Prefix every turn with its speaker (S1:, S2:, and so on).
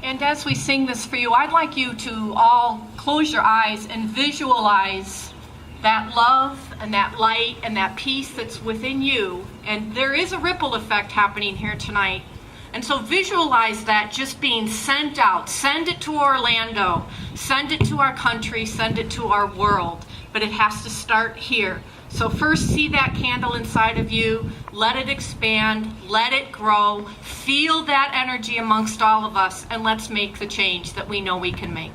S1: And as we sing this for you, I'd like you to all close your eyes and visualize that love and that light and that peace that's within you. And there is a ripple effect happening here tonight. And so visualize that just being sent out. Send it to Orlando. Send it to our country. Send it to our world. But it has to start here. So first see that candle inside of you. Let it expand. Let it grow. Feel that energy amongst all of us. And let's make the change that we know we can make.